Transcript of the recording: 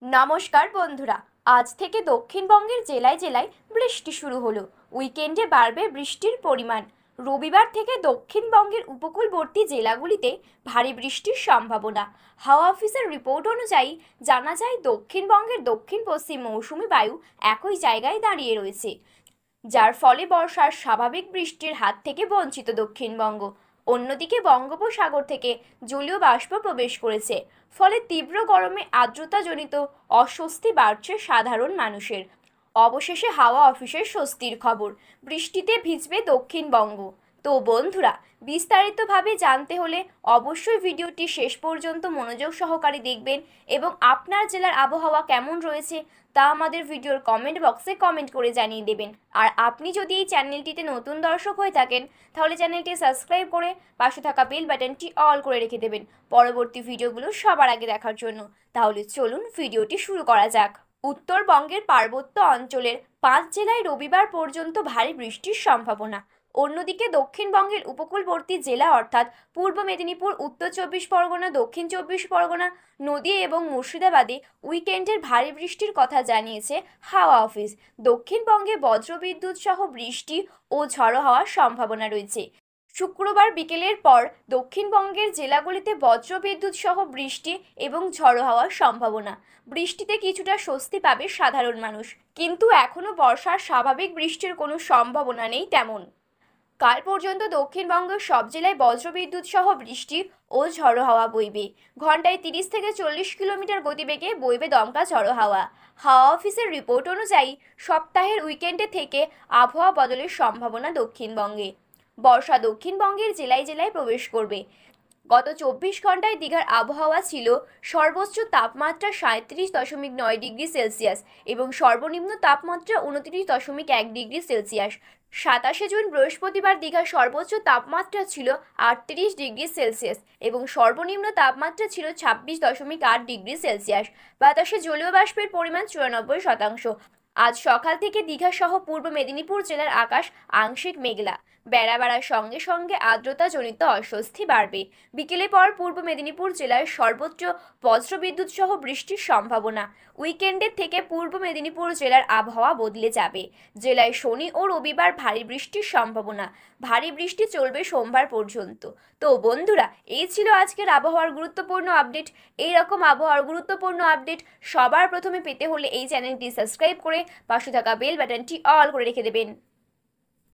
নমস্কার বন্ধুরা। আজ থেকে দক্ষিণবঙ্গের জেলায় জেলায় বৃষ্টি শুরু হলো। উইকেন্ডে বাড়বে বৃষ্টির পরিমাণ। রবিবার থেকে দক্ষিণবঙ্গের উপকূলবর্তী জেলাগুলিতে ভারী বৃষ্টির সম্ভাবনা। হাওয়া অফিসের রিপোর্ট অনুযায়ী জানা যায় দক্ষিণবঙ্গের দক্ষিণ পশ্চিম মৌসুমি বায়ু একই জায়গায় দাঁড়িয়ে রয়েছে, যার ফলে বর্ষার স্বাভাবিক বৃষ্টির হাত থেকে বঞ্চিত দক্ষিণবঙ্গ। অন্যদিকে বঙ্গোপসাগর থেকে জলীয় বাষ্প প্রবেশ করেছে, ফলে তীব্র গরমে আর্দ্রতাজনিত অস্বস্তি বাড়ছে সাধারণ মানুষের। অবশেষে হাওয়া অফিসের স্বস্তির খবর, বৃষ্টিতে ভিজবে দক্ষিণবঙ্গ। তো বন্ধুরা, বিস্তারিতভাবে জানতে হলে অবশ্যই ভিডিওটি শেষ পর্যন্ত মনোযোগ সহকারে দেখবেন এবং আপনার জেলার আবহাওয়া কেমন রয়েছে তা আমাদের ভিডিওর কমেন্ট বক্সে কমেন্ট করে জানিয়ে দেবেন। আর আপনি যদি এই চ্যানেলটিতে নতুন দর্শক হয়ে থাকেন তাহলে চ্যানেলটি সাবস্ক্রাইব করে পাশে থাকা বেল বাটনটি অল করে রেখে দেবেন পরবর্তী ভিডিওগুলো সবার আগে দেখার জন্য। তাহলে চলুন ভিডিওটি শুরু করা যাক। উত্তরবঙ্গের পার্বত্য অঞ্চলের 5 জেলায় রবিবার পর্যন্ত ভারী বৃষ্টির সম্ভাবনা। অন্যদিকে দক্ষিণবঙ্গের উপকূলবর্তী জেলা অর্থাৎ পূর্ব মেদিনীপুর, উত্তর 24 পরগনা, দক্ষিণ 24 পরগনা, নদী এবং মুর্শিদাবাদে উইকেন্ডের ভারী বৃষ্টির কথা জানিয়েছে হাওয়া অফিস। দক্ষিণবঙ্গে বজ্রবিদ্যুৎ সহ বৃষ্টি ও ঝড়ো হওয়ার সম্ভাবনা রয়েছে। শুক্রবার বিকেলের পর দক্ষিণবঙ্গের জেলাগুলিতে বজ্রবিদ্যুৎ সহ বৃষ্টি এবং ঝড়ো হওয়ার সম্ভাবনা। বৃষ্টিতে কিছুটা স্বস্তি পাবে সাধারণ মানুষ, কিন্তু এখনও বর্ষার স্বাভাবিক বৃষ্টির কোনো সম্ভাবনা নেই তেমন। কাল পর্যন্ত দক্ষিণবঙ্গের সব জেলায় বজ্রবিদ্যুৎ সহ বৃষ্টি ও ঝড়ো হাওয়া বইবে। ঘন্টায় 30 থেকে 40 কিলোমিটার গতিবেগে বইবে দমকা ঝড়ো হাওয়া। হাওয়া অফিসের রিপোর্ট অনুযায়ী সপ্তাহের উইকেন্ডে থেকে আবহাওয়া বদলের সম্ভাবনা দক্ষিণবঙ্গে। বর্ষা দক্ষিণবঙ্গের জেলায় জেলায় প্রবেশ করবে। গত 24 ঘন্টায় দীঘার আবহাওয়া ছিল সর্বোচ্চ তাপমাত্রা 37.9 ডিগ্রি সেলসিয়াস এবং সর্বনিম্ন তাপমাত্রা 29.1 ডিগ্রি সেলসিয়াস। 27শে জুন বৃহস্পতিবার দীঘার সর্বোচ্চ তাপমাত্রা ছিল 38 ডিগ্রি সেলসিয়াস এবং সর্বনিম্ন তাপমাত্রা ছিল 26.8 ডিগ্রি সেলসিয়াস। বাতাসে জলীয় বাষ্পের পরিমাণ 94%। আজ সকাল থেকে দীঘা সহ পূর্ব মেদিনীপুর জেলার আকাশ আংশিক মেঘলা। বেড়া বাড়ার সঙ্গে সঙ্গে আর্দ্রতাজনিত অস্বস্তি বাড়বে। বিকেলে পর পূর্ব মেদিনীপুর জেলার সর্বত্র বজ্রবিদ্যুৎ সহ বৃষ্টির সম্ভাবনা। উইকেন্ডের থেকে পূর্ব মেদিনীপুর জেলার আবহাওয়া বদলে যাবে। জেলায় শনি ও রবিবার ভারী বৃষ্টির সম্ভাবনা। ভারী বৃষ্টি চলবে সোমবার পর্যন্ত। তো বন্ধুরা, এই ছিল আজকের আবহাওয়ার গুরুত্বপূর্ণ আপডেট। এই রকম আবহাওয়ার গুরুত্বপূর্ণ আপডেট সবার প্রথমে পেতে হলে এই চ্যানেলটি সাবস্ক্রাইব করে পাশে থাকা বেল বাটনটি অল করে রেখে দেবেন।